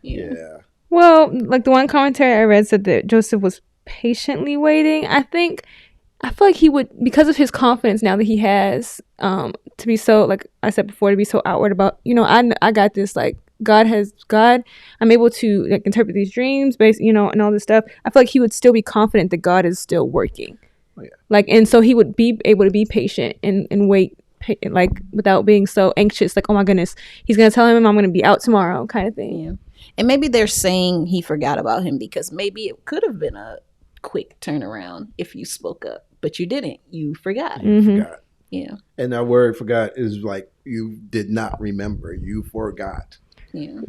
Yeah. Well, like the one commentary I read said that Joseph was patiently waiting. I feel like he would, because of his confidence now that he has, to be so, like I said before, to be so outward about, I got this, like God, I'm able to like interpret these dreams based, and all this stuff. I feel like he would still be confident that God is still working. Oh, yeah. Like, and so he would be able to be patient and wait, like without being so anxious, like, oh my goodness, he's going to tell him I'm going to be out tomorrow kind of thing. Yeah. And maybe they're saying he forgot about him because maybe it could have been a quick turnaround if you spoke up, but you didn't. You forgot. Mm-hmm. Forgot. Yeah. And that word forgot is like you did not remember. You forgot. Yeah.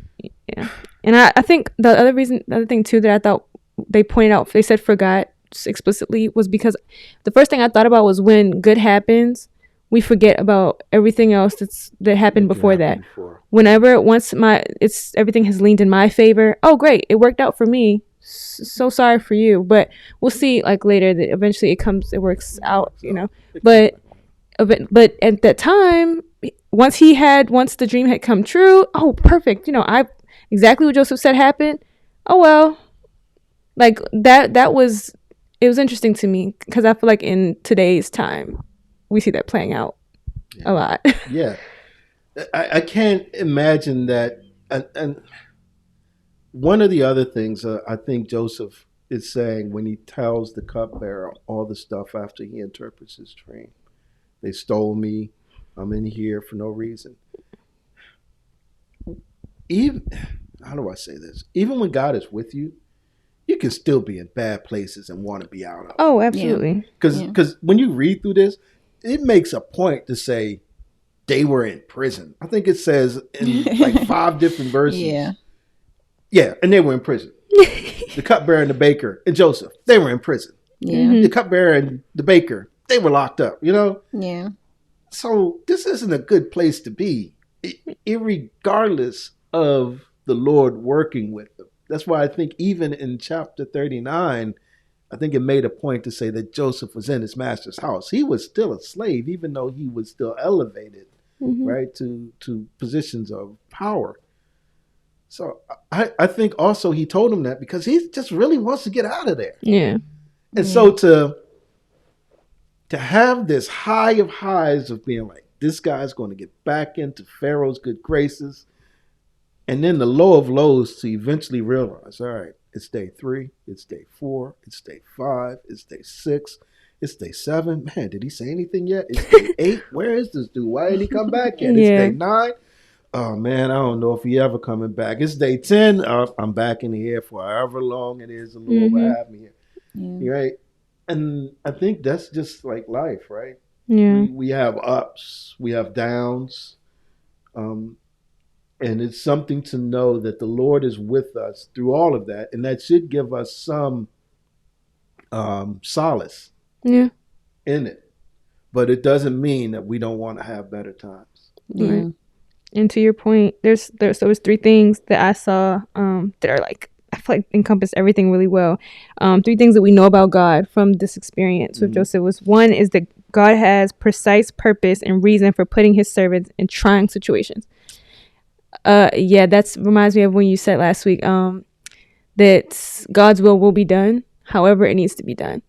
Yeah. And I think the other thing too that I thought they pointed out, they said forgot explicitly, was because the first thing I thought about was when good happens, we forget about everything else that happened before that. Whenever everything has leaned in my favor, oh great, it worked out for me. So sorry for you, but we'll see like later that eventually it works out, But at that time, once the dream had come true, oh perfect, exactly what Joseph said happened. Oh well, like that was, it was interesting to me because I feel like in today's time we see that playing out a lot. Yeah, I can't imagine that. And one of the other things I think Joseph is saying when he tells the cupbearer all the stuff after he interprets his dream, they stole me, I'm in here for no reason. Even, how do I say this? Even when God is with you, you can still be in bad places and want to be out of it. Oh, absolutely. Because when you read through this, it makes a point to say they were in prison. I think it says in like 5 different verses. Yeah, and they were in prison. The cupbearer and the baker and Joseph, they were in prison. Yeah. Mm-hmm. The cupbearer and the baker, they were locked up, Yeah. So this isn't a good place to be, irregardless of the Lord working with them. That's why I think even in chapter 39, I think it made a point to say that Joseph was in his master's house. He was still a slave, even though he was still elevated, right, to positions of power. So I think also he told him that because he just really wants to get out of there. Yeah. And so to have this high of highs of being like, this guy's going to get back into Pharaoh's good graces, and then the low of lows to eventually realize, all right, it's day 3, it's day 4, it's day 5, it's day 6, it's day 7. Man, did he say anything yet? It's day 8. Where is this dude? Why didn't he come back yet? It's day 9. Oh man, I don't know if he ever coming back. It's day 10. I'm back in here for however long it is the Lord will have me here. Yeah. Right? And I think that's just like life, right? Yeah. We have ups, we have downs. And it's something to know that the Lord is with us through all of that. And that should give us some solace in it. But it doesn't mean that we don't want to have better times. Yeah. Right. And to your point, there's 3 things that I saw that are like, I feel like encompass everything really well. 3 things that we know about God from this experience with Joseph was, 1 is that God has precise purpose and reason for putting his servants in trying situations. That reminds me of when you said last week that God's will be done however it needs to be done.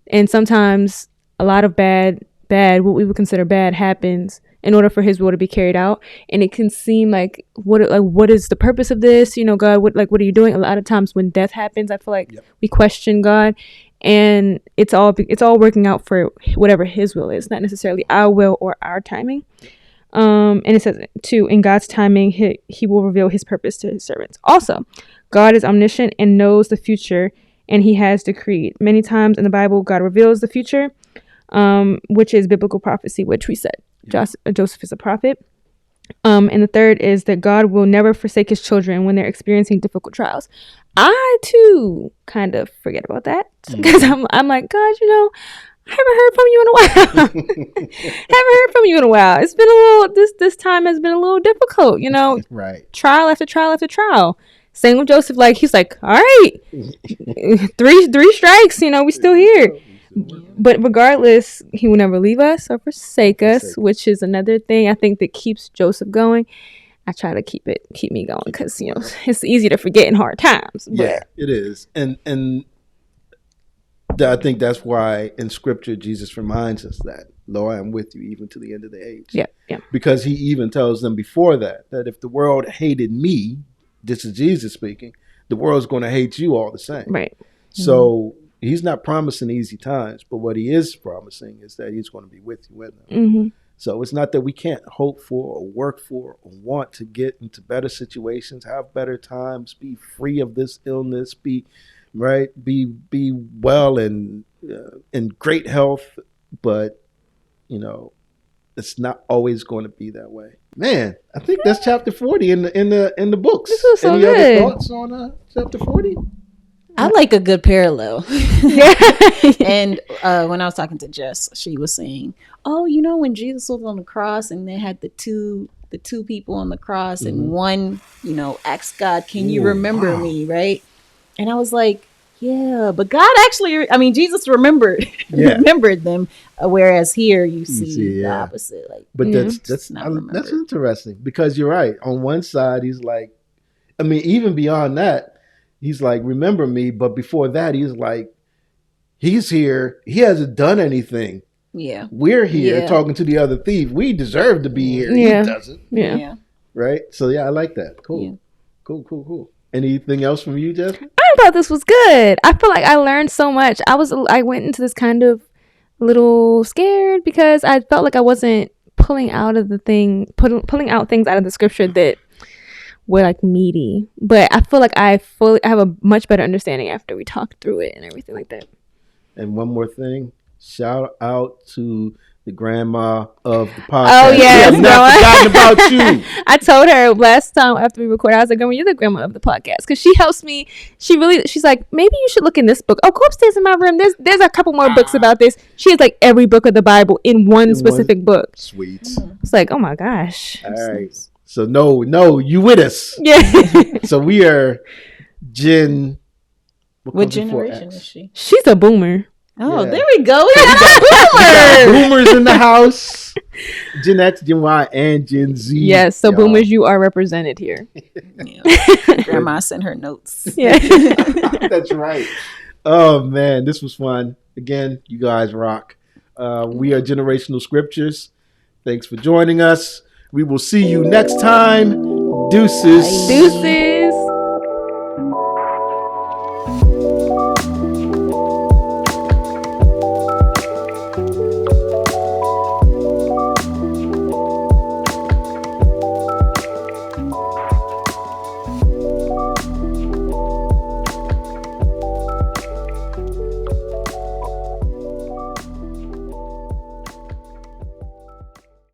And sometimes a lot of bad what we would consider bad happens in order for his will to be carried out, and it can seem like what is the purpose of this, God, what are you doing? A lot of times when death happens, I feel like we question God, and it's all working out for whatever his will is, not necessarily our will or our timing. And it says 2, in God's timing, he will reveal his purpose to his servants. Also, God is omniscient and knows the future, and he has decreed. Many times in the Bible, God reveals the future, which is biblical prophecy, which we said Joseph is a prophet. And the 3rd is that God will never forsake his children when they're experiencing difficult trials. I too kind of forget about that because I'm like, God, I haven't heard from you in a while. Haven't heard from you in a while. It's been a little, this time has been a little difficult, Right. Trial after trial after trial. Same with Joseph, like he's like, all right, 3 strikes, we still here. But regardless, he will never leave us or forsake us, which is another thing I think that keeps Joseph going. I try to keep me going because it's easy to forget in hard times. But. Yeah, it is, and I think that's why in Scripture Jesus reminds us that, "Lo, I am with you even to the end of the age." Yeah. Because he even tells them before that if the world hated me, this is Jesus speaking, the world's going to hate you all the same. Right. So he's not promising easy times, but what he is promising is that he's going to be with you in them. Mm-hmm. So it's not that we can't hope for or work for or want to get into better situations, have better times, be free of this illness, be well and in great health, but it's not always going to be that way. Man, I think that's chapter 40 in the books. This was so Any good. other thoughts on chapter 40? I like a good parallel. Yeah. And when I was talking to Jess, she was saying, "Oh, when Jesus was on the cross and they had the two people on the cross, and one, asked God, 'Can you remember me?' Right?" And I was like, "Yeah, but God actually, Jesus remembered them, whereas here you see the opposite. Like, but that's interesting because you're right. On one side, he's like, even beyond that, he's like, remember me. But before that, he's like, he's here. He hasn't done anything. Yeah, we're here talking to the other thief. We deserve to be here. Yeah. He doesn't. Yeah. Right. So I like that. Cool. Yeah. Cool. Anything else from you, Jeff? I thought this was good. I feel like I learned so much. I went into this kind of little scared because I felt like I wasn't pulling out things out of the scripture that were like meaty. But I feel like I have a much better understanding after we talked through it and everything like that. And one more thing, shout out to the grandma of the podcast. Oh yes, we have not forgotten about you. I told her last time after we recorded, I was like, "Grandma, you're the grandma of the podcast," because she helps me. She's like, "Maybe you should look in this book. Oh, go upstairs in my room. There's a couple more books about this." She has like every book of the Bible in one specific book. Sweet. It's like, oh my gosh. All right. So no, you with us? Yeah. So we are Gen. What generation is she? She's a boomer. Oh, Yeah. there we go. We got boomers in the house. Gen X, Gen Y, and Gen Z. Yes, so y'all. boomers, you are represented here. Grandma sent her notes. Yeah. That's right. Oh man, this was fun. Again, you guys rock. We are Generational Scriptures. Thanks for joining us. We will see you next time. Deuces. Deuces.